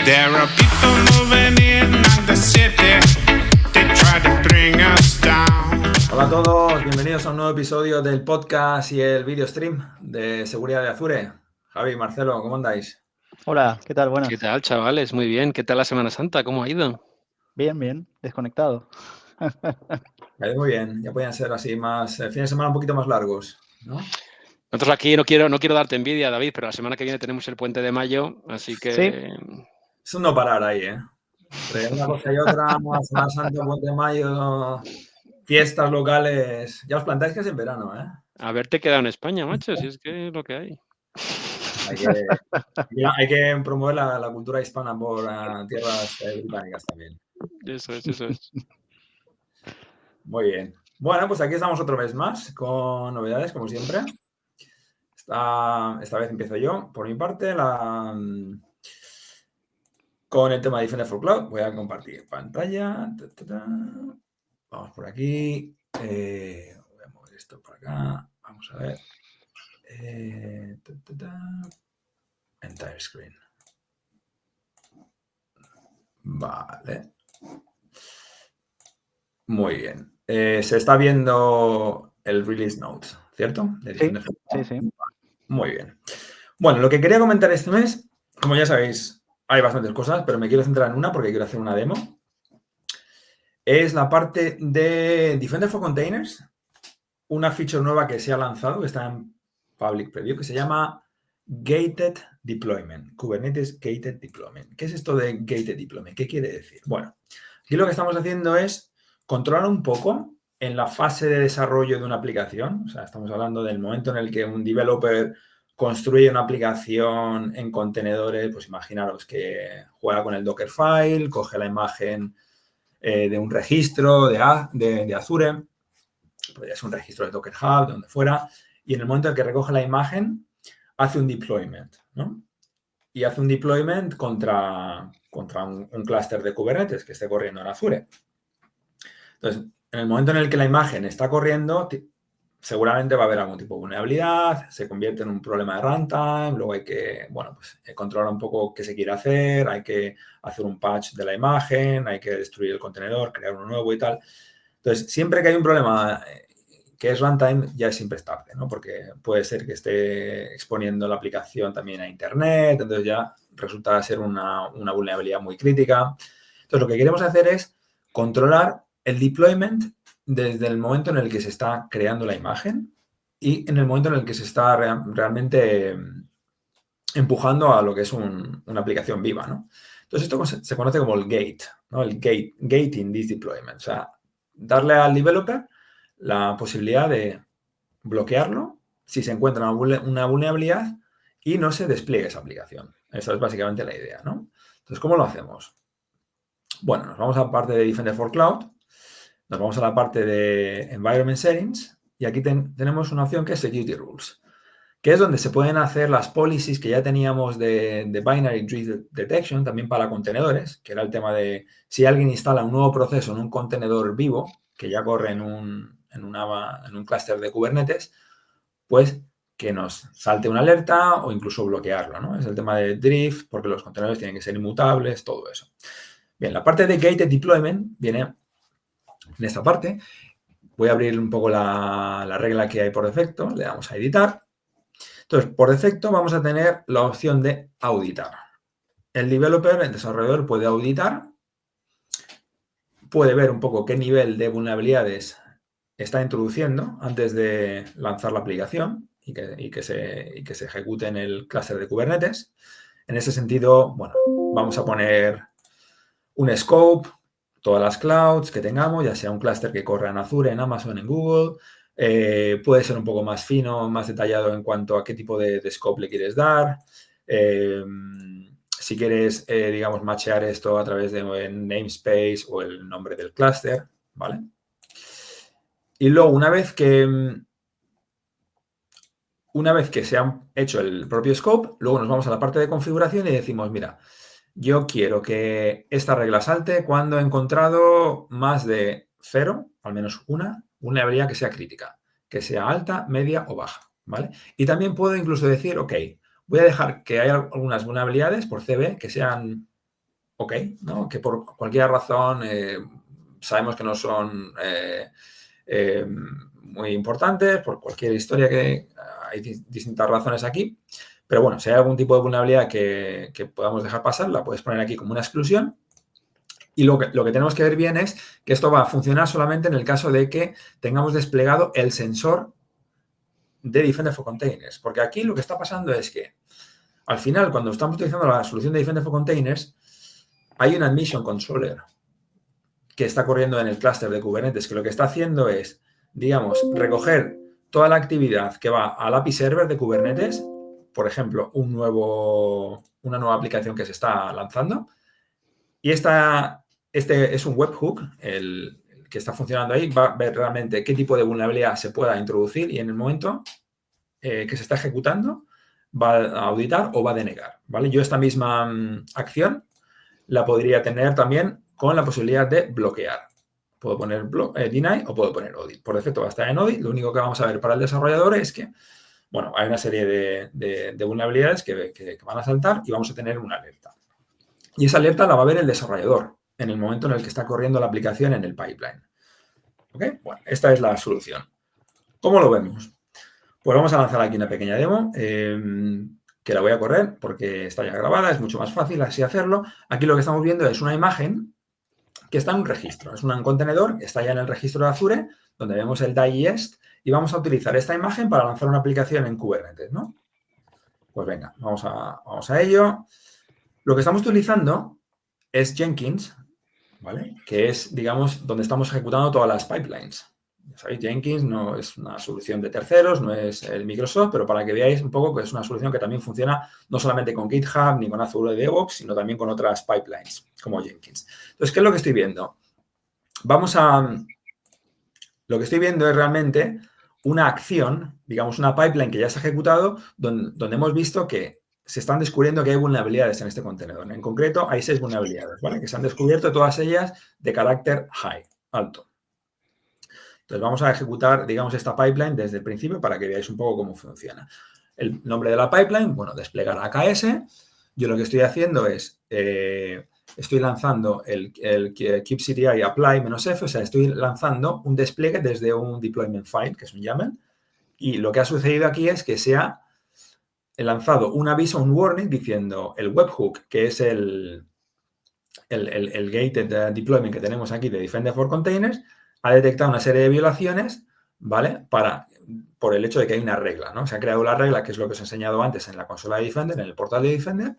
There are people moving in on the city. They try to bring us down. Hola a todos, bienvenidos a un nuevo episodio del podcast y el video stream de Seguridad de Azure. Javi, Marcelo, ¿cómo andáis? Hola, ¿qué tal? Buenas. ¿Qué tal, chavales? Muy bien. ¿Qué tal la Semana Santa? ¿Cómo ha ido? Bien, desconectado. Me ha ido muy bien, ya podían ser así más, fines de semana un poquito más largos, ¿no? Nosotros aquí no quiero darte envidia, David, pero la semana que viene tenemos el puente de mayo, así que ¿Sí? Es un no parar ahí, ¿eh? Entre una cosa y otra, Semana Santa, Puente de Mayo, fiestas locales. Ya os plantáis que es en verano, ¿eh? haberte quedado en España, macho, si es que es lo que hay. Hay que promover la cultura hispana por tierras británicas también. Eso es. Muy bien. Bueno, pues aquí estamos otra vez más con novedades, como siempre. Esta vez empiezo yo, por mi parte, con el tema de Defender for Cloud. Voy a compartir pantalla. Vamos por aquí. Voy a mover esto por acá. Vamos a ver. Entire screen. Vale. Muy bien. Se está viendo el release notes, ¿cierto? Sí. Muy bien. Bueno, lo que quería comentar este mes, como ya sabéis, hay bastantes cosas, pero me quiero centrar en una porque quiero hacer una demo. Es la parte de Defender for Containers, una feature nueva que se ha lanzado, que está en Public Preview, que se llama Gated Deployment, Kubernetes Gated Deployment. ¿Qué es esto de Gated Deployment? ¿Qué quiere decir? Bueno, aquí lo que estamos haciendo es controlar un poco en la fase de desarrollo de una aplicación. O sea, estamos hablando del momento en el que un developer construye una aplicación en contenedores. Pues imaginaros que juega con el Dockerfile, coge la imagen de un registro de Azure, podría ser un registro de Docker Hub, de donde fuera, y en el momento en que recoge la imagen, hace un deployment, ¿no? Y hace un deployment contra un clúster de Kubernetes que esté corriendo en Azure. Entonces, en el momento en el que la imagen está corriendo, seguramente va a haber algún tipo de vulnerabilidad, se convierte en un problema de runtime, luego hay que, controlar un poco qué se quiere hacer, hay que hacer un patch de la imagen, hay que destruir el contenedor, crear uno nuevo y tal. Entonces, siempre que hay un problema que es runtime, ya siempre es tarde, ¿no? Porque puede ser que esté exponiendo la aplicación también a Internet, entonces ya resulta ser una vulnerabilidad muy crítica. Entonces, lo que queremos hacer es controlar el deployment desde el momento en el que se está creando la imagen y en el momento en el que se está realmente empujando a lo que es una aplicación viva, ¿no? Entonces, esto se conoce como el gate, ¿no? El gating this deployment. O sea, darle al developer la posibilidad de bloquearlo si se encuentra una vulnerabilidad y no se despliegue esa aplicación. Esa es básicamente la idea, ¿no? Entonces, ¿cómo lo hacemos? Bueno, nos vamos a la parte de Defender for Cloud, nos vamos a la parte de Environment Settings y aquí tenemos una opción que es Security Rules, que es donde se pueden hacer las policies que ya teníamos de Binary Tree Detection, también para contenedores, que era el tema de si alguien instala un nuevo proceso en un contenedor vivo, que ya corre en un clúster de Kubernetes, pues que nos salte una alerta o incluso bloquearlo, ¿no? Es el tema de drift, porque los contenedores tienen que ser inmutables, todo eso. Bien, la parte de Gated Deployment viene en esta parte. Voy a abrir un poco la regla que hay por defecto, le damos a editar. Entonces, por defecto vamos a tener la opción de auditar. El developer, el desarrollador, puede auditar, puede ver un poco qué nivel de vulnerabilidades está introduciendo antes de lanzar la aplicación y que se ejecute en el clúster de Kubernetes. En ese sentido, bueno, vamos a poner un scope, todas las clouds que tengamos, ya sea un clúster que corra en Azure, en Amazon, en Google. Puede ser un poco más fino, más detallado en cuanto a qué tipo de scope le quieres dar. Si quieres, digamos, machear esto a través de un namespace o el nombre del clúster, ¿vale? Y luego, una vez que se ha hecho el propio scope, luego nos vamos a la parte de configuración y decimos, mira, yo quiero que esta regla salte cuando he encontrado más de 0, al menos una vulnerabilidad que sea crítica, que sea alta, media o baja, ¿vale? Y también puedo incluso decir, ok, voy a dejar que haya algunas vulnerabilidades por CB que sean ok, ¿no? Que por cualquier razón sabemos que no son muy importantes, por cualquier historia que hay distintas razones aquí. Pero bueno, si hay algún tipo de vulnerabilidad que podamos dejar pasar, la puedes poner aquí como una exclusión. Y lo que tenemos que ver bien es que esto va a funcionar solamente en el caso de que tengamos desplegado el sensor de Defender for Containers. Porque aquí lo que está pasando es que, al final, cuando estamos utilizando la solución de Defender for Containers, hay un admission controller que está corriendo en el clúster de Kubernetes, que lo que está haciendo es, digamos, recoger toda la actividad que va al API server de Kubernetes, por ejemplo, una nueva aplicación que se está lanzando, y este es un webhook, el que está funcionando ahí, va a ver realmente qué tipo de vulnerabilidad se pueda introducir y en el momento que se está ejecutando va a auditar o va a denegar, ¿vale? Yo esta misma acción la podría tener también con la posibilidad de bloquear. Puedo poner deny o puedo poner audit. Por defecto va a estar en audit. Lo único que vamos a ver para el desarrollador es que, bueno, hay una serie de vulnerabilidades que van a saltar y vamos a tener una alerta. Y esa alerta la va a ver el desarrollador en el momento en el que está corriendo la aplicación en el pipeline. ¿Ok? Bueno, esta es la solución. ¿Cómo lo vemos? Pues vamos a lanzar aquí una pequeña demo que la voy a correr porque está ya grabada, es mucho más fácil así hacerlo. Aquí lo que estamos viendo es una imagen que está en un registro. Es un contenedor, está ya en el registro de Azure, donde vemos el digest y vamos a utilizar esta imagen para lanzar una aplicación en Kubernetes, ¿no? Pues venga, vamos a ello. Lo que estamos utilizando es Jenkins, ¿vale? Que es, digamos, donde estamos ejecutando todas las pipelines. Ya sabéis, Jenkins no es una solución de terceros, no es el Microsoft, pero para que veáis un poco que es una solución que también funciona no solamente con GitHub ni con Azure DevOps, sino también con otras pipelines como Jenkins. Entonces, ¿qué es lo que estoy viendo? Lo que estoy viendo es realmente una acción, digamos, una pipeline que ya se ha ejecutado, donde hemos visto que se están descubriendo que hay vulnerabilidades en este contenedor. En concreto, hay 6 vulnerabilidades, ¿vale? Que se han descubierto todas ellas de carácter high, alto. Entonces, vamos a ejecutar, digamos, esta pipeline desde el principio para que veáis un poco cómo funciona. El nombre de la pipeline, bueno, desplegar AKS. Yo lo que estoy haciendo es, estoy lanzando el kubectl apply -f, o sea, estoy lanzando un despliegue desde un deployment file, que es un YAML. Y lo que ha sucedido aquí es que se ha lanzado un aviso, un warning, diciendo el webhook, que es el gated deployment que tenemos aquí de Defender for Containers, ha detectado una serie de violaciones, ¿vale? Por el hecho de que hay una regla, ¿no? Se ha creado la regla, que es lo que os he enseñado antes en la consola de Defender, en el portal de Defender,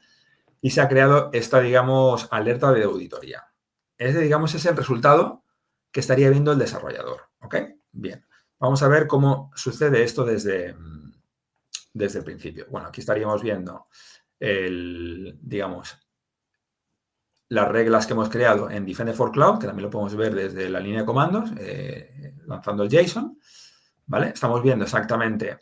y se ha creado esta, digamos, alerta de auditoría. Digamos, es el resultado que estaría viendo el desarrollador, ¿ok? Bien, vamos a ver cómo sucede esto desde el principio. Bueno, aquí estaríamos viendo, digamos, las reglas que hemos creado en Defender for Cloud, que también lo podemos ver desde la línea de comandos, lanzando el JSON, ¿vale? Estamos viendo exactamente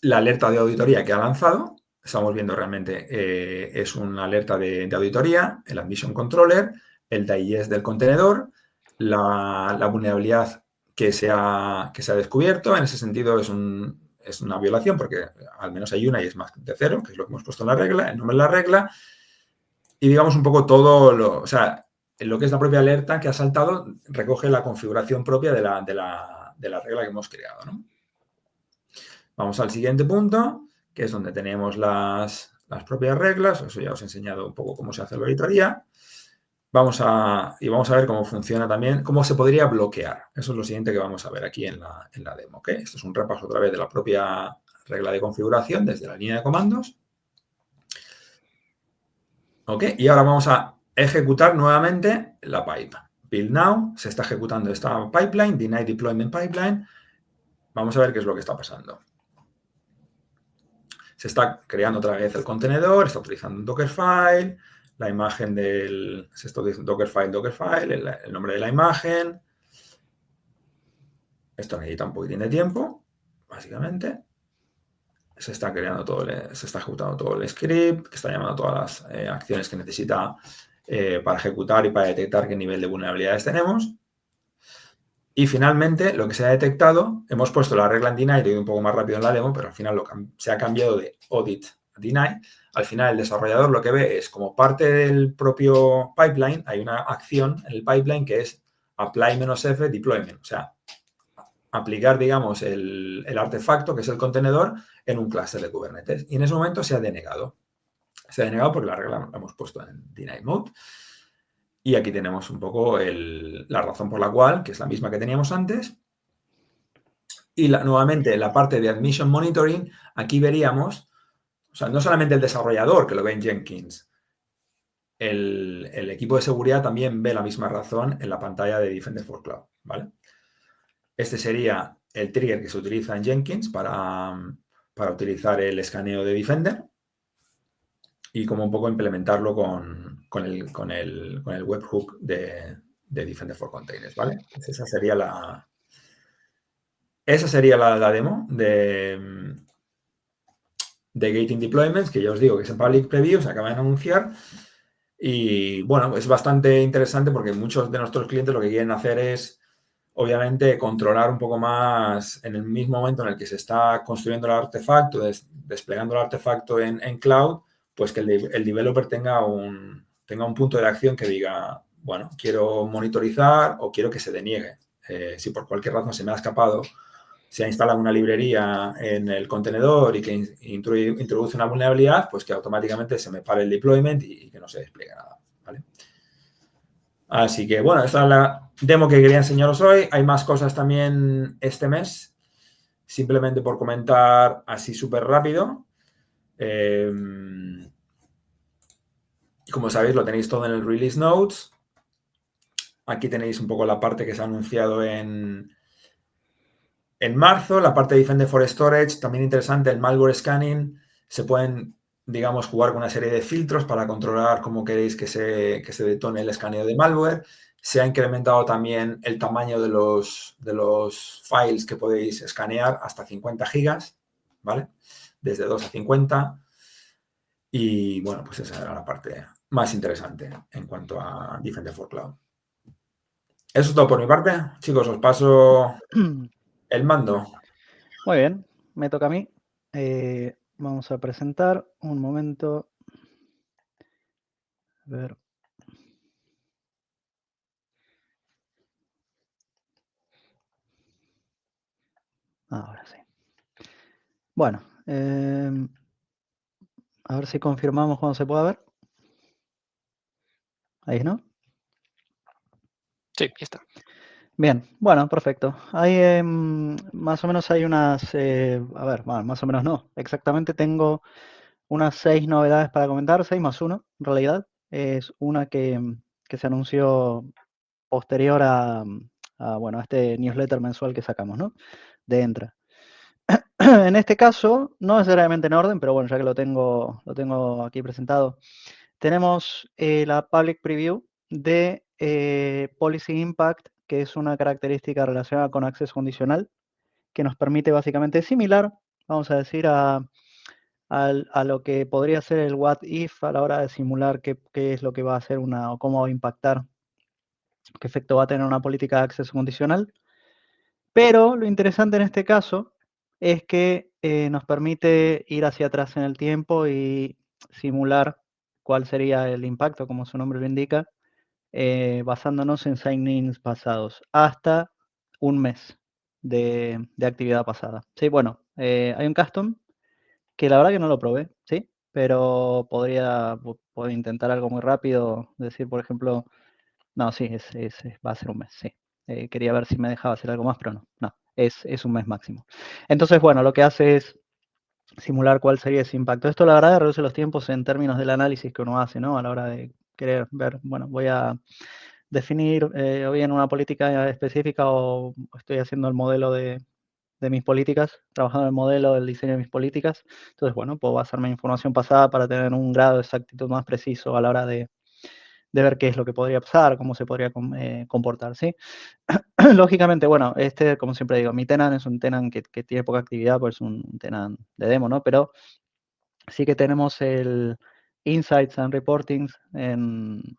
la alerta de auditoría que ha lanzado. Estamos viendo realmente, es una alerta de auditoría, el admission controller, el digest del contenedor, la vulnerabilidad que se ha descubierto. En ese sentido es una violación porque al menos hay una y es más de 0, que es lo que hemos puesto en la regla, el nombre de la regla. Y digamos un poco todo lo que es la propia alerta que ha saltado, recoge la configuración propia de la regla que hemos creado, ¿no? Vamos al siguiente punto, que es donde tenemos las propias reglas. Eso ya os he enseñado un poco cómo se hace la auditoría. Vamos a ver cómo funciona también, cómo se podría bloquear. Eso es lo siguiente que vamos a ver aquí en la demo, ¿ok? Esto es un repaso otra vez de la propia regla de configuración desde la línea de comandos. ¿Ok? Y ahora vamos a ejecutar nuevamente la pipe. Build now, se está ejecutando esta pipeline, deny deployment pipeline. Vamos a ver qué es lo que está pasando. Se está creando otra vez el contenedor, está utilizando un Dockerfile, la imagen se está utilizando Dockerfile, el nombre de la imagen. Esto necesita un poquitín de tiempo, básicamente. Se está ejecutando todo el script, que está llamando todas las acciones que necesita para ejecutar y para detectar qué nivel de vulnerabilidades tenemos. Y finalmente, lo que se ha detectado, hemos puesto la regla en deny, he ido un poco más rápido en la demo, pero al final se ha cambiado de audit deny, al final el desarrollador lo que ve es como parte del propio pipeline, hay una acción en el pipeline que es apply-f deployment, o sea, aplicar, digamos, el artefacto, que es el contenedor, en un clúster de Kubernetes. Y en ese momento se ha denegado. Se ha denegado porque la regla la hemos puesto en deny mode. Y aquí tenemos un poco la razón por la cual, que es la misma que teníamos antes. Y nuevamente, la parte de admission monitoring, aquí veríamos, o sea, no solamente el desarrollador que lo ve en Jenkins, el equipo de seguridad también ve la misma razón en la pantalla de Defender for Cloud, ¿vale? Este sería el trigger que se utiliza en Jenkins para utilizar el escaneo de Defender y como un poco implementarlo con el webhook de Defender for Containers, ¿vale? Pues esa sería la demo de Gating Deployments, que ya os digo que es en Public Preview, se acaba de anunciar. Y bueno, es bastante interesante porque muchos de nuestros clientes lo que quieren hacer es, obviamente, controlar un poco más en el mismo momento en el que se está construyendo el artefacto, desplegando el artefacto en cloud, pues que el developer tenga un punto de acción que diga, bueno, quiero monitorizar o quiero que se deniegue. Si por cualquier razón se me ha escapado, se ha instalado una librería en el contenedor y que introduce una vulnerabilidad, pues que automáticamente se me pare el deployment y que no se despliegue nada, ¿vale? Así que, bueno, esta es la demo que quería enseñaros hoy. Hay más cosas también este mes, simplemente por comentar así súper rápido. Como sabéis, lo tenéis todo en el Release Notes. Aquí tenéis un poco la parte que se ha anunciado en marzo, la parte de Defender for Storage, también interesante, el malware scanning. Se pueden, digamos, jugar con una serie de filtros para controlar cómo queréis que se detone el escaneo de malware. Se ha incrementado también el tamaño de los files que podéis escanear hasta 50 gigas, ¿vale? Desde 2 a 50. Y, bueno, pues esa era la parte más interesante en cuanto a Defender for Cloud. Eso es todo por mi parte. Chicos, os paso el mando. Muy bien, me toca a mí. Vamos a presentar un momento. A ver. Ahora sí. Bueno, a ver si confirmamos cuando se pueda ver. Ahí, ¿no? Sí, ya está. Bien, bueno, perfecto. Hay más o menos hay unas, a ver, bueno, más o menos no. Exactamente tengo unas 6 novedades para comentar, 6 más 1, en realidad. Es una que se anunció posterior bueno, a este newsletter mensual que sacamos, ¿no? De Entra. En este caso, no necesariamente en orden, pero bueno, ya que lo tengo aquí presentado, tenemos la public preview de Policy Impact, que es una característica relacionada con acceso condicional, que nos permite básicamente similar, vamos a decir, a lo que podría ser el what if a la hora de simular qué es lo que va a hacer o cómo va a impactar, qué efecto va a tener una política de acceso condicional. Pero lo interesante en este caso es que nos permite ir hacia atrás en el tiempo y simular cuál sería el impacto, como su nombre lo indica, basándonos en sign-ins pasados, hasta un mes de actividad pasada. Sí, bueno, hay un custom que la verdad que no lo probé, ¿sí? Pero podría intentar algo muy rápido, decir, por ejemplo, no, sí, va a ser un mes, sí. Quería ver si me dejaba hacer algo más, pero no, es un mes máximo. Entonces, bueno, lo que hace es simular cuál sería ese impacto. Esto, la verdad, reduce los tiempos en términos del análisis que uno hace, ¿no? A la hora de querer ver, bueno, voy a definir o bien una política específica o estoy haciendo el modelo de mis políticas, trabajando en el modelo del diseño de mis políticas. Entonces, bueno, puedo basarme en información pasada para tener un grado de exactitud más preciso a la hora de ver qué es lo que podría pasar, cómo se podría comportar, ¿sí? Lógicamente, bueno, como siempre digo, mi tenant es un tenant que tiene poca actividad, pues es un tenant de demo, ¿no? Pero sí que tenemos el Insights and Reportings en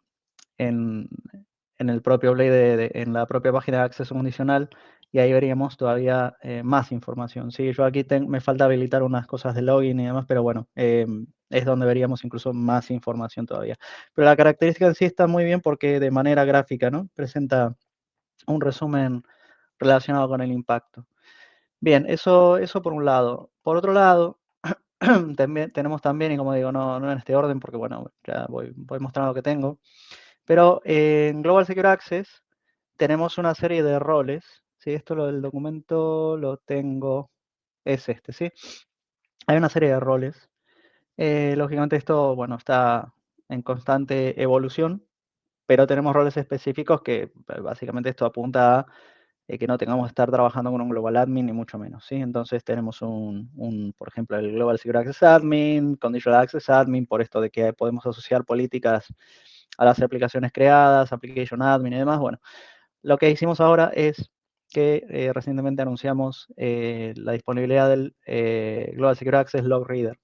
el propio Blade, en la propia página de acceso condicional, y ahí veríamos todavía más información. Sí, yo aquí me falta habilitar unas cosas de login y demás, pero bueno, es donde veríamos incluso más información todavía. Pero la característica en sí está muy bien porque de manera gráfica, ¿no? Presenta un resumen relacionado con el impacto. Bien, eso por un lado. Por otro lado, tenemos también, y como digo, no en este orden, porque bueno, ya voy mostrando lo que tengo, pero en Global Secure Access tenemos una serie de roles, ¿sí? Esto del documento lo tengo, es este, ¿sí? Hay una serie de roles. Lógicamente esto, bueno, está en constante evolución, pero tenemos roles específicos que básicamente esto apunta a que no tengamos que estar trabajando con un Global Admin, ni mucho menos, ¿sí? Entonces tenemos por ejemplo, el Global Secure Access Admin, Conditional Access Admin, por esto de que podemos asociar políticas a las aplicaciones creadas, Application Admin y demás. Bueno, lo que hicimos ahora es que recientemente anunciamos la disponibilidad del Global Secure Access Log Reader.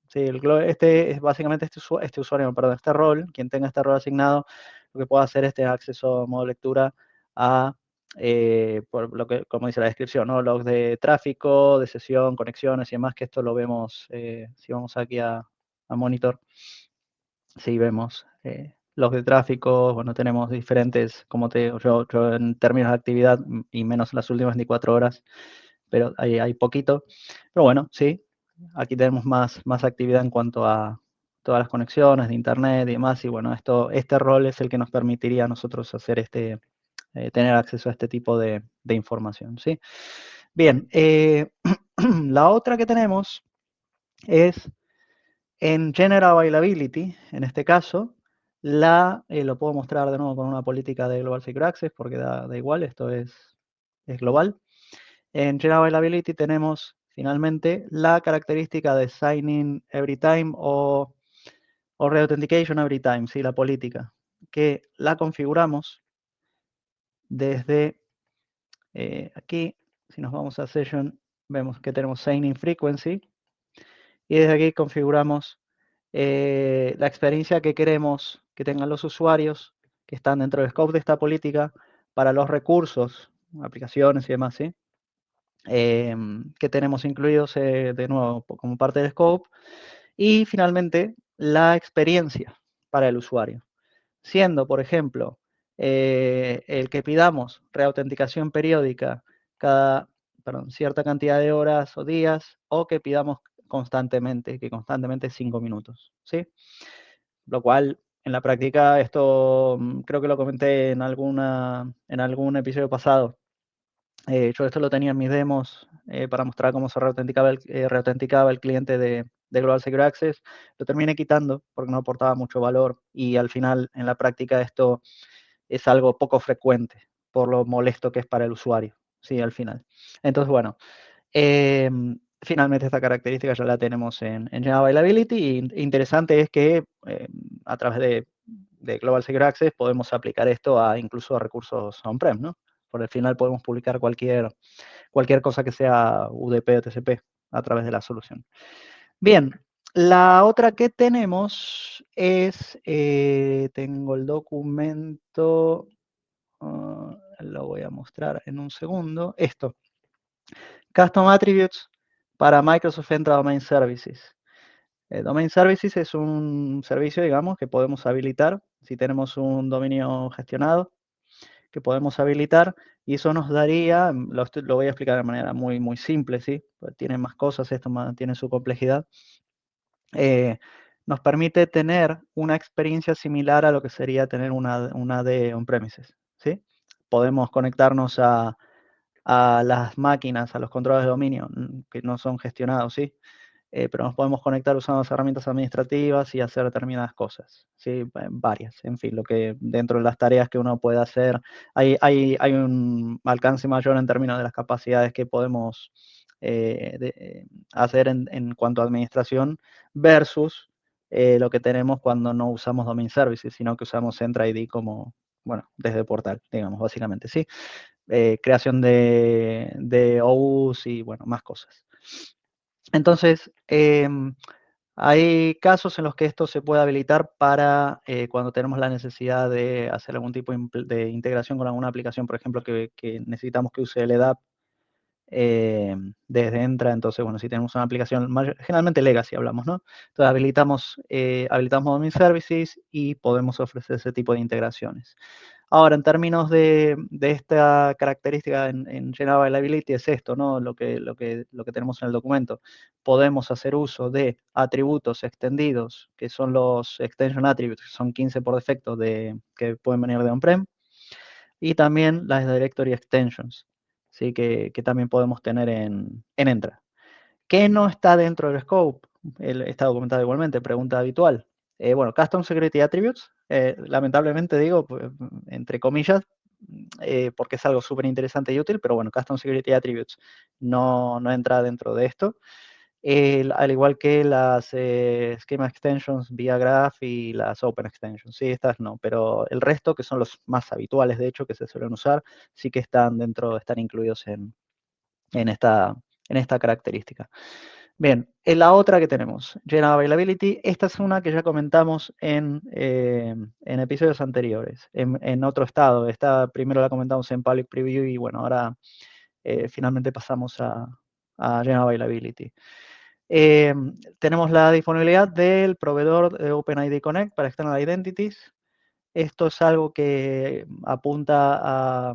Sí, este es básicamente este usuario, perdón, este rol, quien tenga este rol asignado, lo que puede hacer es tener acceso a modo lectura a, por lo que, como dice la descripción, ¿no? Logs de tráfico, de sesión, conexiones y demás, que esto lo vemos, si vamos aquí a monitor, sí vemos logs de tráfico, bueno, tenemos diferentes, como te digo, yo en términos de actividad, y menos las últimas 24 horas, pero hay poquito, pero bueno, sí, aquí tenemos más actividad en cuanto a todas las conexiones de internet y demás, y bueno, este rol es el que nos permitiría a nosotros hacer tener acceso a este tipo de información, ¿sí? Bien, la otra que tenemos es en General Availability, en este caso, lo puedo mostrar de nuevo con una política de Global Secure Access, porque da igual, esto es global. En General Availability tenemos finalmente la característica de Sign In Every Time o Reauthentication Every Time, ¿sí? La política, que la configuramos desde aquí. Si nos vamos a Session, vemos que tenemos Sign In Frequency, y desde aquí configuramos la experiencia que queremos que tengan los usuarios que están dentro del scope de esta política para los recursos, aplicaciones y demás, ¿sí? Que tenemos incluidos de nuevo como parte del scope, y finalmente la experiencia para el usuario, siendo, por ejemplo, el que pidamos reautenticación periódica cada cierta cantidad de horas o días, o que pidamos constantemente, que constantemente es 5 minutos, ¿sí? Lo cual, en la práctica, esto creo que lo comenté en algún episodio pasado. Yo esto lo tenía en mis demos para mostrar cómo se reautenticaba el cliente de Global Secure Access. Lo terminé quitando porque no aportaba mucho valor, y al final, en la práctica, esto es algo poco frecuente por lo molesto que es para el usuario, sí, al final. Entonces, bueno, finalmente esta característica ya la tenemos en General Availability, y interesante es que a través de Global Secure Access podemos aplicar esto incluso a recursos on-prem, ¿no? Por el final podemos publicar cualquier cosa que sea UDP o TCP a través de la solución. Bien, la otra que tenemos es, tengo el documento, lo voy a mostrar en un segundo, esto. Custom Attributes para Microsoft Entra Domain Services. Domain Services es un servicio, digamos, que podemos habilitar si tenemos un dominio gestionado, que podemos habilitar, y eso nos daría, lo voy a explicar de manera muy simple, ¿sí? Porque tiene más cosas, esto tiene su complejidad. Nos permite tener una experiencia similar a lo que sería tener una de on-premises, ¿sí? Podemos conectarnos a las máquinas, a los controles de dominio que no son gestionados, ¿sí? Pero nos podemos conectar usando las herramientas administrativas y hacer determinadas cosas, ¿sí? Varias, en fin, lo que dentro de las tareas que uno puede hacer, hay un alcance mayor en términos de las capacidades que podemos hacer en cuanto a administración versus lo que tenemos cuando no usamos Domain Services, sino que usamos Entra ID como, bueno, desde portal, digamos, básicamente, ¿sí? Creación de OUs y, bueno, más cosas. Entonces, hay casos en los que esto se puede habilitar para cuando tenemos la necesidad de hacer algún tipo de integración con alguna aplicación, por ejemplo, que necesitamos que use LDAP desde Entra. Entonces, bueno, si tenemos una aplicación, generalmente legacy hablamos, ¿no? Entonces habilitamos Admin Services y podemos ofrecer ese tipo de integraciones. Ahora, en términos de esta característica en General Availability es esto, ¿no? Lo que tenemos en el documento. Podemos hacer uso de atributos extendidos, que son los Extension Attributes, que son 15 por defecto que pueden venir de on-prem, y también las Directory Extensions, ¿sí? Que también podemos tener en Entra. ¿Qué no está dentro del scope? Está documentado igualmente, pregunta habitual. Bueno, Custom Security Attributes, lamentablemente digo, pues, entre comillas, porque es algo súper interesante y útil, pero bueno, Custom Security Attributes no entra dentro de esto. Al igual que las Schema Extensions vía Graph y las Open Extensions. Sí, estas no, pero el resto, que son los más habituales, de hecho, que se suelen usar, sí que están incluidos en esta característica. Bien, la otra que tenemos, General Availability, esta es una que ya comentamos en episodios anteriores, en otro estado. Esta primero la comentamos en Public Preview y bueno, ahora finalmente pasamos a General Availability. Tenemos la disponibilidad del proveedor de OpenID Connect para External Identities. Esto es algo que apunta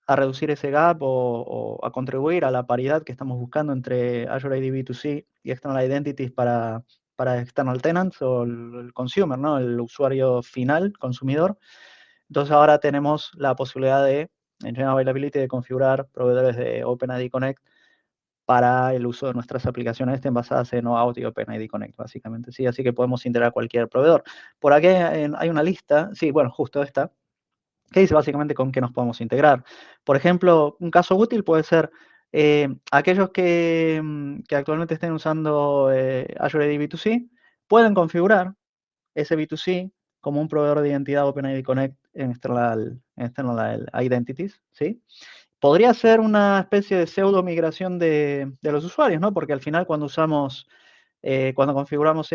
a reducir ese gap o a contribuir a la paridad que estamos buscando entre Azure AD B2C y External Identities para External Tenants o el consumer, ¿no? El usuario final, consumidor. Entonces ahora tenemos la posibilidad en General Availability de configurar proveedores de OpenID Connect para el uso de nuestras aplicaciones estén basadas en OAuth y OpenID Connect, básicamente. ¿Sí? Así que podemos integrar cualquier proveedor. Por aquí hay una lista, sí, bueno, justo esta, que dice básicamente con qué nos podemos integrar. Por ejemplo, un caso útil puede ser aquellos que actualmente estén usando Azure AD B2C, pueden configurar ese B2C como un proveedor de identidad OpenID Connect en External Identities, ¿sí? Podría ser una especie de pseudo migración de los usuarios, ¿no? Porque al final cuando cuando configuramos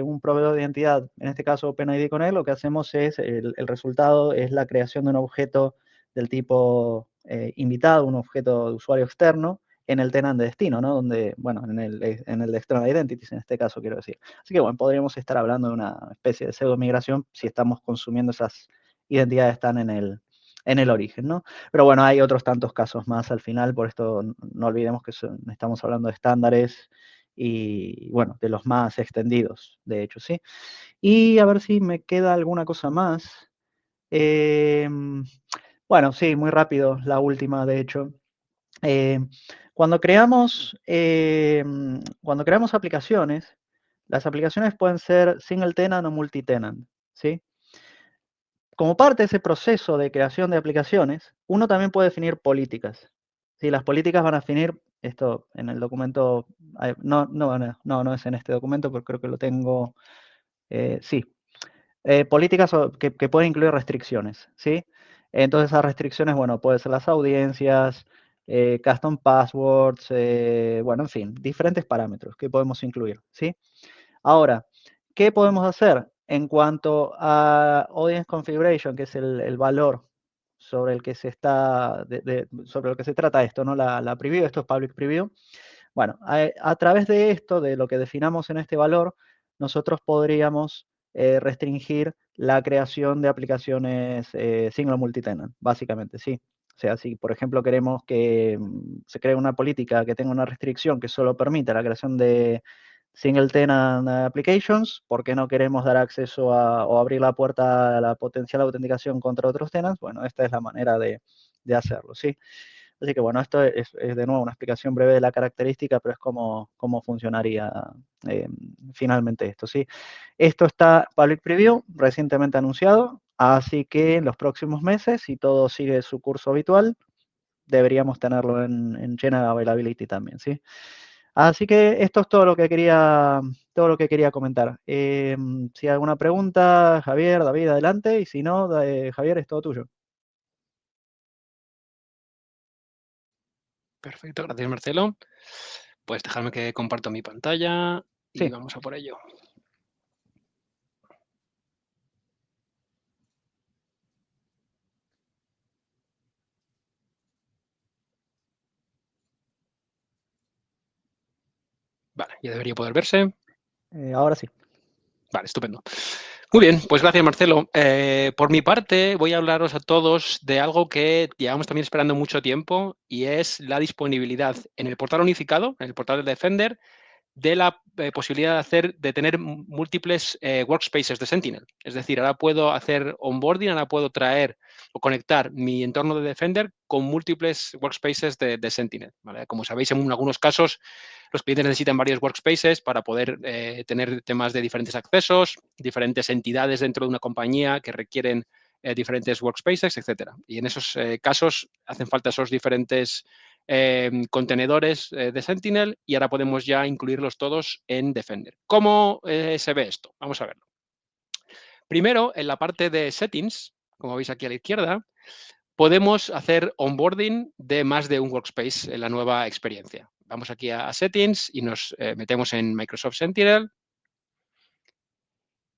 un proveedor de identidad, en este caso OpenID Connect, lo que hacemos es, el resultado es la creación de un objeto del tipo invitado, un objeto de usuario externo, en el tenant de destino, ¿no? Donde, bueno, en el de External Identities, en este caso quiero decir. Así que, bueno, podríamos estar hablando de una especie de pseudo migración si estamos consumiendo esas identidades que están en el origen, ¿no? Pero bueno, hay otros tantos casos más al final, por esto no olvidemos que estamos hablando de estándares y, bueno, de los más extendidos, de hecho, ¿sí? Y a ver si me queda alguna cosa más. Bueno, sí, muy rápido, la última, de hecho. Cuando creamos aplicaciones, las aplicaciones pueden ser single tenant o multi-tenant, ¿sí? Como parte de ese proceso de creación de aplicaciones, uno también puede definir políticas. ¿Sí? Las políticas van a definir, esto en el documento, no es en este documento, pero creo que lo tengo, sí. Políticas que pueden incluir restricciones, ¿sí? Entonces esas restricciones, bueno, pueden ser las audiencias, custom passwords, bueno, en fin, diferentes parámetros que podemos incluir, ¿sí? Ahora, ¿qué podemos hacer en cuanto a Audience Configuration, que es el valor sobre el que se está, sobre lo que se trata esto, ¿no? La preview, esto es Public Preview. Bueno, a través de esto, de lo que definamos en este valor, nosotros podríamos restringir la creación de aplicaciones single multitenant, básicamente, sí. O sea, si por ejemplo queremos que se cree una política que tenga una restricción que solo permita la creación de single tenant applications, porque no queremos dar acceso o abrir la puerta a la potencial autenticación contra otros tenants, bueno, esta es la manera de hacerlo, ¿sí? Así que bueno, esto es de nuevo una explicación breve de la característica, pero es cómo funcionaría finalmente esto, ¿sí? Esto está Public Preview, recientemente anunciado, así que en los próximos meses, si todo sigue su curso habitual, deberíamos tenerlo en General Availability también, ¿sí? Así que esto es todo lo que quería comentar. Si hay alguna pregunta, Javier, David, adelante, y si no, Javier, es todo tuyo. Perfecto, gracias Marcelo. Pues dejarme que comparto mi pantalla y Sí. vamos a por ello. Vale, ya debería poder verse. Ahora sí. Vale, estupendo. Muy bien, pues gracias, Marcelo. Por mi parte, voy a hablaros a todos de algo que llevamos también esperando mucho tiempo y es la disponibilidad en el portal unificado, en el portal de Defender, de la posibilidad de tener múltiples workspaces de Sentinel. Es decir, ahora puedo hacer onboarding, ahora puedo traer o conectar mi entorno de Defender con múltiples workspaces de Sentinel. ¿Vale? Como sabéis, en algunos casos los clientes necesitan varios workspaces para poder tener temas de diferentes accesos, diferentes entidades dentro de una compañía que requieren diferentes workspaces, etcétera. Y en esos casos hacen falta esos diferentes contenedores de Sentinel y ahora podemos ya incluirlos todos en Defender. ¿Cómo se ve esto? Vamos a verlo. Primero, en la parte de Settings, como veis aquí a la izquierda, podemos hacer onboarding de más de un workspace en la nueva experiencia. Vamos aquí a Settings y nos metemos en Microsoft Sentinel.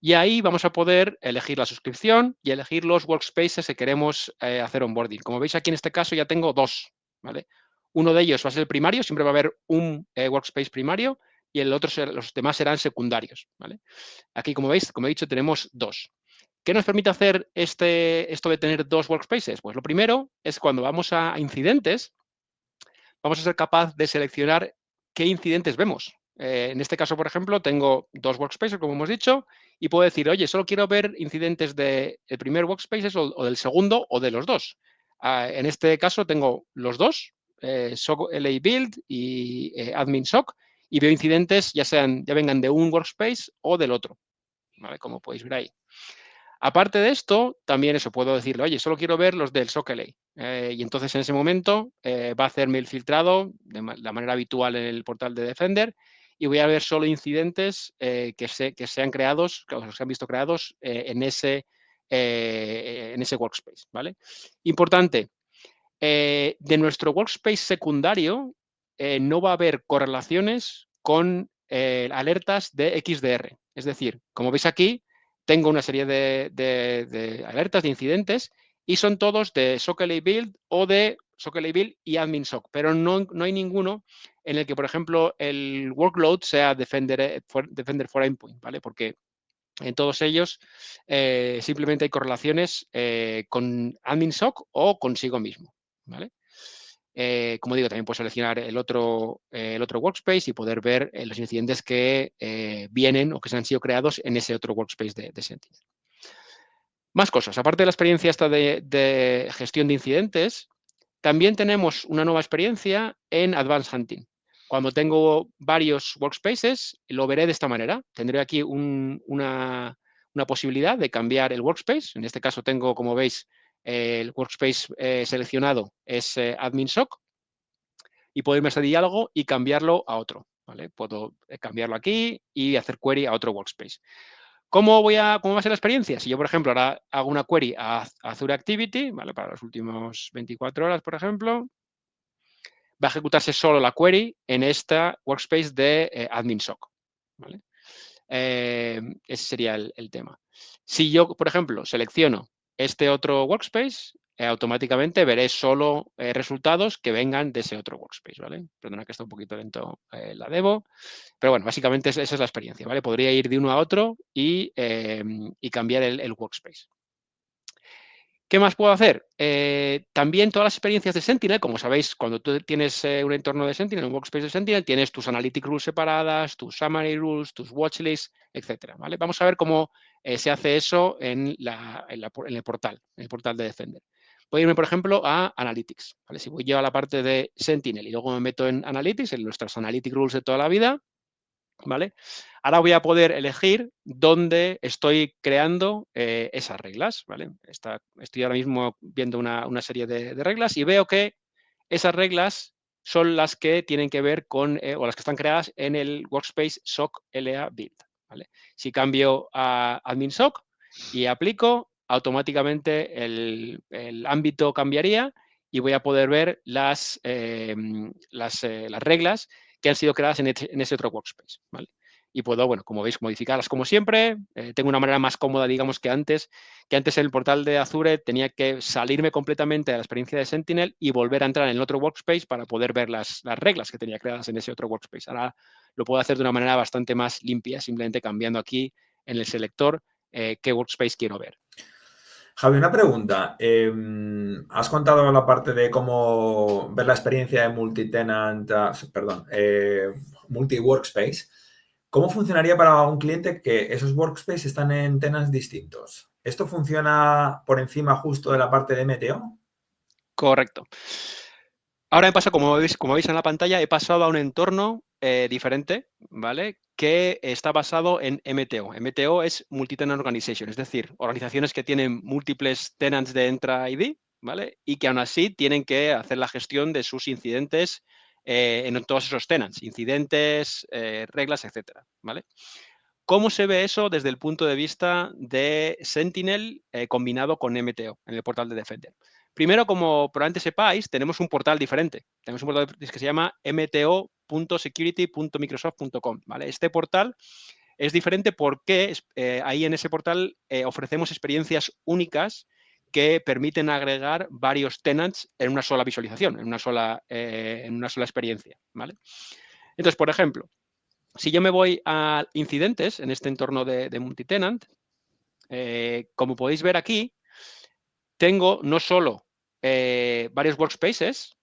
Y ahí vamos a poder elegir la suscripción y elegir los workspaces que queremos hacer onboarding. Como veis aquí en este caso ya tengo dos, ¿vale? Uno de ellos va a ser el primario, siempre va a haber un workspace primario y el otro, los demás serán secundarios, ¿vale? Aquí, como veis, como he dicho, tenemos dos. ¿Qué nos permite hacer esto de tener dos workspaces? Pues lo primero es cuando vamos a incidentes, vamos a ser capaz de seleccionar qué incidentes vemos. En este caso, por ejemplo, tengo dos workspaces, como hemos dicho, y puedo decir, oye, solo quiero ver incidentes del primer workspace o del segundo o de los dos. En este caso tengo los dos, SOC LA Build y Admin SOC, y veo incidentes ya vengan de un workspace o del otro, ¿vale? Como podéis ver ahí. Aparte de esto, también eso puedo decirle, oye, solo quiero ver los del SOC LA. Y entonces en ese momento va a hacerme el filtrado de la manera habitual en el portal de Defender y voy a ver solo incidentes que sean creados, que se han visto creados en ese workspace, ¿vale? Importante, de nuestro workspace secundario no va a haber correlaciones con alertas de XDR. Es decir, como veis aquí, tengo una serie de alertas, de incidentes, y son todos de SOC LA Build o de SOC LA Build y Admin SOC, pero no hay ninguno en el que, por ejemplo, el workload sea Defender for Endpoint, ¿vale? Porque en todos ellos simplemente hay correlaciones con Admin SOC o consigo mismo, ¿vale? Como digo, también puedo seleccionar el otro workspace y poder ver los incidentes que vienen o que se han sido creados en ese otro workspace de Sentinel. Más cosas. Aparte de la experiencia esta de gestión de incidentes, también tenemos una nueva experiencia en Advanced Hunting. Cuando tengo varios workspaces, lo veré de esta manera. Tendré aquí una posibilidad de cambiar el workspace. En este caso tengo, como veis, el workspace seleccionado es Admin SOC y puedo irme a ese diálogo y cambiarlo a otro, ¿vale? Puedo cambiarlo aquí y hacer query a otro workspace. ¿Cómo va a ser la experiencia? Si yo, por ejemplo, ahora hago una query a Azure Activity, ¿vale? Para las últimas 24 horas, por ejemplo, va a ejecutarse solo la query en esta workspace de Admin SOC, ¿vale? Ese sería el tema. Si yo, por ejemplo, selecciono este otro workspace, automáticamente veré solo resultados que vengan de ese otro workspace, ¿vale? Perdona que está un poquito lento la demo, pero bueno, básicamente esa es la experiencia, ¿vale? Podría ir de uno a otro y cambiar el workspace. ¿Qué más puedo hacer? También todas las experiencias de Sentinel, como sabéis, cuando tú tienes un entorno de Sentinel, un workspace de Sentinel, tienes tus Analytic Rules separadas, tus Summary Rules, tus Watchlists, etcétera, ¿vale? Vamos a ver cómo se hace eso en el portal de Defender. Puedo irme, por ejemplo, a Analytics, ¿vale? Si voy yo a la parte de Sentinel y luego me meto en Analytics, en nuestras Analytic Rules de toda la vida, ¿vale? Ahora voy a poder elegir dónde estoy creando esas reglas, ¿vale? Estoy ahora mismo viendo una serie de reglas y veo que esas reglas son las que tienen que ver con, o las que están creadas en el workspace SOC LA Build, ¿vale? Si cambio a Admin SOC y aplico, automáticamente el ámbito cambiaría y voy a poder ver las reglas que han sido creadas en ese otro workspace, ¿vale? y puedo, bueno, como veis, modificarlas como siempre. Tengo una manera más cómoda, digamos, que antes en el portal de Azure tenía que salirme completamente de la experiencia de Sentinel y volver a entrar en el otro workspace para poder ver las reglas que tenía creadas en ese otro workspace. Ahora lo puedo hacer de una manera bastante más limpia, simplemente cambiando aquí en el selector qué workspace quiero ver. Javi, una pregunta. Has contado la parte de cómo ver la experiencia de multi-tenant, multi-workspace. ¿Cómo funcionaría para un cliente que esos workspaces están en tenants distintos? ¿Esto funciona por encima justo de la parte de MTO? Correcto. Ahora me pasa, como veis en la pantalla, he pasado a un entorno diferente, ¿vale? Que está basado en MTO. MTO es Multi-Tenant Organization, es decir, organizaciones que tienen múltiples tenants de Entra ID, ¿vale? Y que aún así tienen que hacer la gestión de sus incidentes en todos esos tenants, incidentes, reglas, etcétera, ¿vale? ¿Cómo se ve eso desde el punto de vista de Sentinel combinado con MTO en el portal de Defender? Primero, como probablemente sepáis, tenemos un portal diferente. Tenemos un portal que se llama mto.security.microsoft.com. ¿vale? Este portal es diferente porque ahí en ese portal ofrecemos experiencias únicas que permiten agregar varios tenants en una sola visualización, en una sola experiencia. ¿vale? Entonces, por ejemplo, si yo me voy a incidentes en este entorno de multitenant, como podéis ver aquí, tengo no solo varios workspaces,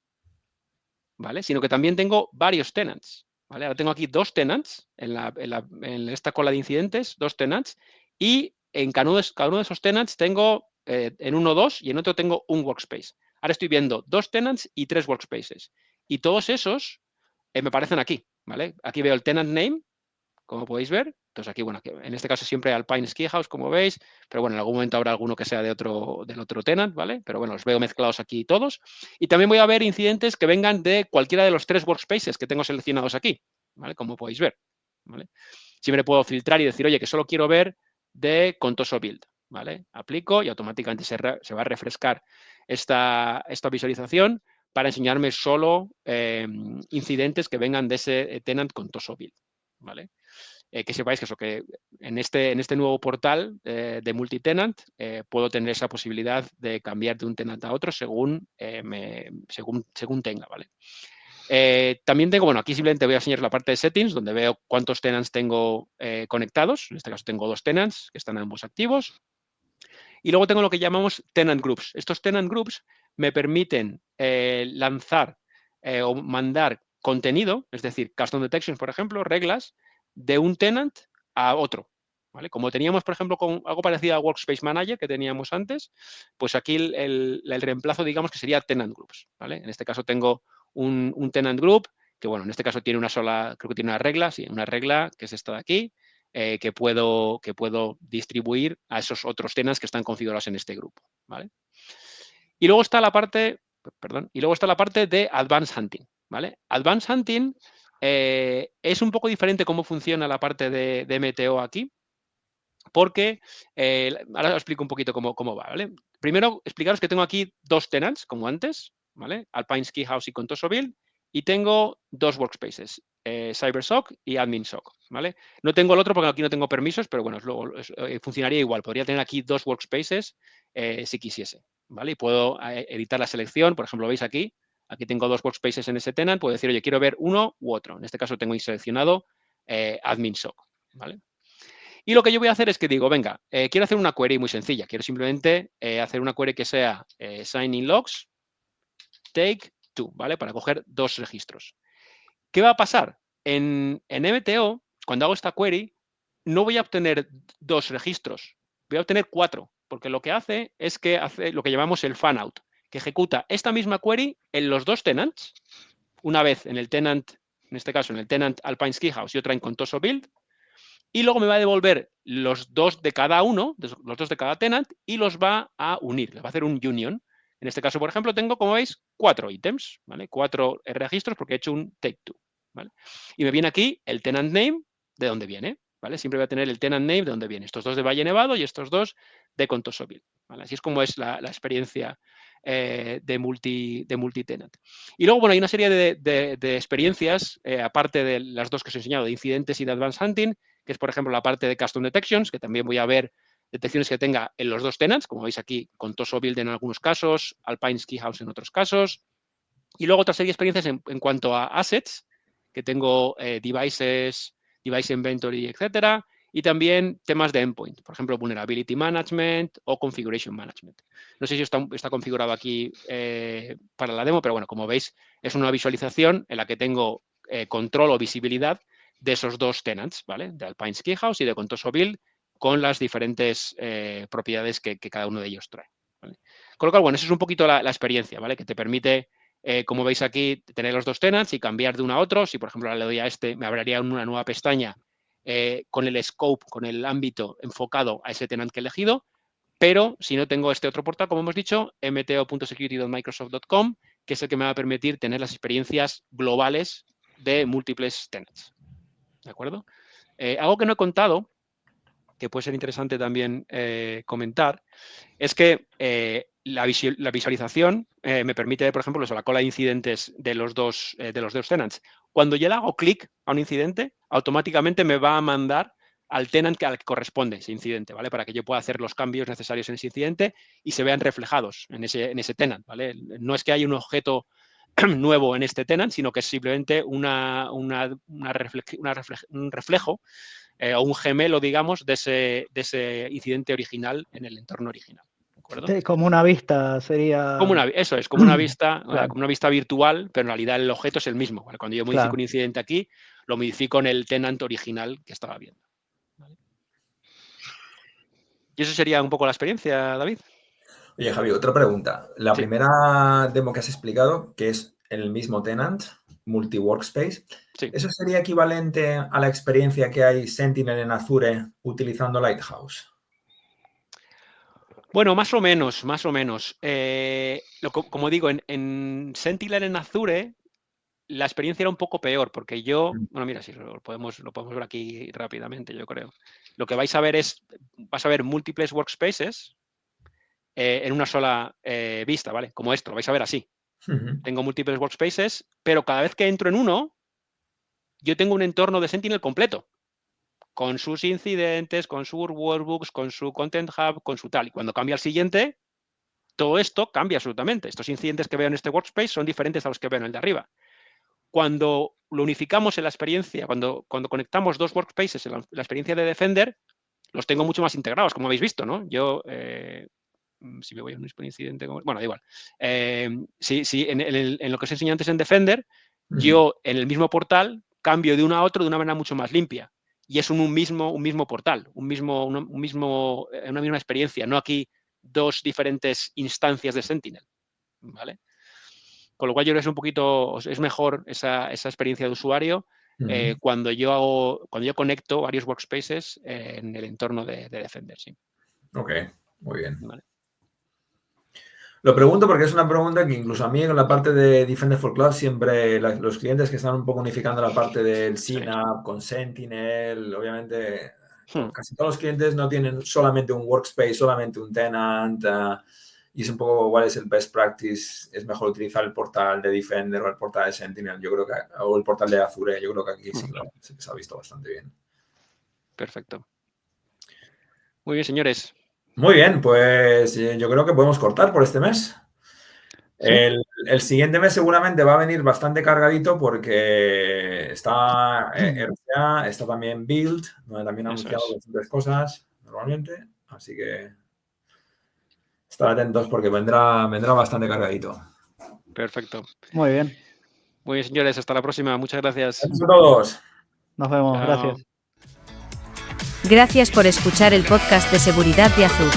¿vale? Sino que también tengo varios tenants. ¿vale? Ahora tengo aquí 2 tenants en esta cola de incidentes, 2 tenants, y en cada uno de esos tenants tengo en uno 2 y en otro tengo un workspace. Ahora estoy viendo 2 tenants y 3 workspaces. Y todos esos me aparecen aquí. ¿vale? Aquí veo el tenant name, como podéis ver. Entonces aquí, bueno, en este caso siempre Alpine Ski House, como veis, pero bueno, en algún momento habrá alguno que sea del otro tenant, ¿vale? Pero bueno, los veo mezclados aquí todos. Y también voy a ver incidentes que vengan de cualquiera de los 3 workspaces que tengo seleccionados aquí, ¿vale? Como podéis ver, ¿vale? Siempre puedo filtrar y decir, oye, que solo quiero ver de Contoso Build, ¿vale? Aplico y automáticamente se va a refrescar esta visualización para enseñarme solo incidentes que vengan de ese tenant Contoso Build, ¿vale? Que sepáis que eso, que en este nuevo portal de multitenant puedo tener esa posibilidad de cambiar de un tenant a otro según tenga, ¿vale? También tengo, bueno, aquí simplemente voy a enseñar la parte de settings, donde veo cuántos tenants tengo conectados. En este caso tengo 2 tenants que están ambos activos. Y luego tengo lo que llamamos tenant groups. Estos tenant groups me permiten lanzar o mandar contenido, es decir, custom detections, por ejemplo, reglas, de un tenant a otro. ¿vale? Como teníamos, por ejemplo, con algo parecido a Workspace Manager que teníamos antes, pues aquí el reemplazo, digamos, que sería tenant groups. ¿vale? En este caso tengo un tenant group que, bueno, en este caso tiene una sola, creo que tiene una regla, sí, una regla que es esta de aquí, que puedo distribuir a esos otros tenants que están configurados en este grupo. ¿vale? Y luego está la parte, de Advanced Hunting. ¿vale? Advanced Hunting es un poco diferente cómo funciona la parte de MTO aquí, porque ahora os explico un poquito cómo va. ¿vale? Primero, explicaros que tengo aquí 2 tenants, como antes, ¿vale? Alpine Ski House y Contoso Build, y tengo 2 workspaces, CyberSOC y AdminSOC, ¿vale? No tengo el otro porque aquí no tengo permisos, pero bueno, funcionaría igual. Podría tener aquí 2 workspaces si quisiese, ¿vale? Y puedo editar la selección, por ejemplo, veis aquí tengo 2 workspaces en ese tenant, puedo decir, oye, quiero ver uno u otro. En este caso tengo seleccionado AdminSOC, ¿vale? Y lo que yo voy a hacer es que digo, venga, quiero hacer una query muy sencilla. Quiero simplemente hacer una query que sea sign in logs, take 2, ¿vale? Para coger 2 registros. ¿Qué va a pasar? En MTO, cuando hago esta query, no voy a obtener 2 registros, voy a obtener 4, porque lo que hace es que hace lo que llamamos el fan out, que ejecuta esta misma query en los 2 tenants, una vez en el tenant, en este caso en el tenant Alpine Ski House y otra en Contoso Build, y luego me va a devolver los 2 de cada uno, los 2 de cada tenant, y los va a unir, les va a hacer un union. En este caso, por ejemplo, tengo, como veis, 4 ítems, ¿vale? 4 registros porque he hecho un take 2, ¿vale? Y me viene aquí el tenant name de dónde viene, ¿vale? Siempre voy a tener el tenant name de dónde viene. Estos 2 de Valle Nevado y estos 2 de Contoso Build, ¿vale? Así es como es la experiencia de multi-tenant. Y luego, bueno, hay una serie de experiencias, aparte de las dos que os he enseñado, de incidentes y de advanced hunting, que es, por ejemplo, la parte de custom detections, que también voy a ver detecciones que tenga en los dos tenants, como veis aquí, con Toso Build en algunos casos, Alpine Ski House en otros casos. Y luego otra serie de experiencias en cuanto a assets, que tengo devices, device inventory, etcétera, y también temas de endpoint, por ejemplo, vulnerability management o configuration management. No sé si está configurado aquí para la demo, pero bueno, como veis, es una visualización en la que tengo control o visibilidad de esos dos tenants, ¿vale? De Alpine Ski House y de Contoso Build, con las diferentes propiedades que cada uno de ellos trae, ¿vale? Con lo cual, bueno, eso es un poquito la experiencia, ¿vale? Que te permite, como veis aquí, tener los dos tenants y cambiar de uno a otro. Si, por ejemplo, le doy a este, me abriría una nueva pestaña con el scope, con el ámbito enfocado a ese tenant que he elegido, pero si no tengo este otro portal, como hemos dicho, mto.security.microsoft.com, que es el que me va a permitir tener las experiencias globales de múltiples tenants. ¿De acuerdo? Algo que no he contado, que puede ser interesante también comentar, es que la visualización me permite ver, por ejemplo, la cola de incidentes de los dos tenants. Cuando yo le hago clic a un incidente, automáticamente me va a mandar al tenant al que corresponde ese incidente, ¿vale? Para que yo pueda hacer los cambios necesarios en ese incidente y se vean reflejados en ese tenant, ¿vale? No es que haya un objeto nuevo en este tenant, sino que es simplemente un reflejo o un gemelo, digamos, de ese incidente original en el entorno original. ¿De acuerdo? Sí, como una vista sería... Eso es, como una vista, Claro. como una vista virtual, pero en realidad el objeto es el mismo, ¿vale? Cuando yo modifico Claro. un incidente aquí, lo modifico en el tenant original que estaba viendo, ¿vale? Y eso sería un poco la experiencia, David. Oye, Javi, otra pregunta. La primera demo que has explicado, que es el mismo tenant, multi-workspace, Sí. ¿eso sería equivalente a la experiencia que hay Sentinel en Azure utilizando Lighthouse? Bueno, más o menos. Como digo, en Sentinel en Azure la experiencia era un poco peor, porque bueno, mira, si lo podemos ver aquí rápidamente, yo creo. Lo que vais a ver vas a ver múltiples workspaces en una sola vista, ¿vale? Como esto, lo vais a ver así. Tengo múltiples workspaces, pero cada vez que entro en uno, yo tengo un entorno de Sentinel completo, con sus incidentes, con sus workbooks, con su Content Hub, con su tal. Y cuando cambia al siguiente, todo esto cambia absolutamente. Estos incidentes que veo en este workspace son diferentes a los que veo en el de arriba. Cuando lo unificamos en la experiencia, cuando conectamos dos workspaces en la experiencia de Defender, los tengo mucho más integrados, como habéis visto, ¿no? Yo, si me voy a un incidente, bueno, da igual. En lo que os enseñé antes en Defender, yo en el mismo portal cambio de uno a otro de una manera mucho más limpia. Y es un mismo portal, una misma experiencia, no aquí dos diferentes instancias de Sentinel, ¿vale? Con lo cual yo creo que es mejor esa experiencia de usuario cuando yo conecto varios workspaces en el entorno de Defender, sí. Ok, muy bien. Vale. Lo pregunto porque es una pregunta que incluso a mí en la parte de Defender for Cloud siempre los clientes que están un poco unificando la parte del CNAPP con Sentinel, obviamente casi todos los clientes no tienen solamente un workspace, solamente un tenant y es un poco cuál es el best practice. Es mejor utilizar el portal de Defender o el portal de Sentinel, yo creo que, o el portal de Azure, yo creo que aquí sí que se ha visto bastante bien. Perfecto. Muy bien, señores. Muy bien, pues yo creo que podemos cortar por este mes. ¿Sí? El siguiente mes seguramente va a venir bastante cargadito porque está RCA, está también Build, donde también han anunciado bastantes cosas normalmente, así que estar atentos porque vendrá bastante cargadito. Perfecto. Muy bien. Muy bien, señores, hasta la próxima. Muchas gracias. Gracias a todos. Nos vemos, Chao. gracias. Gracias por escuchar el podcast de seguridad de Azure.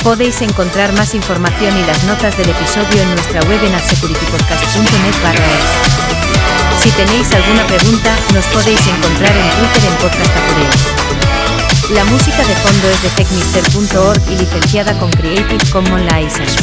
Podéis encontrar más información y las notas del episodio en nuestra web en azsecuritypodcast.net/es. Si tenéis alguna pregunta, nos podéis encontrar en Twitter en Podcast Azure. La música de fondo es de technister.org y licenciada con Creative Commons License.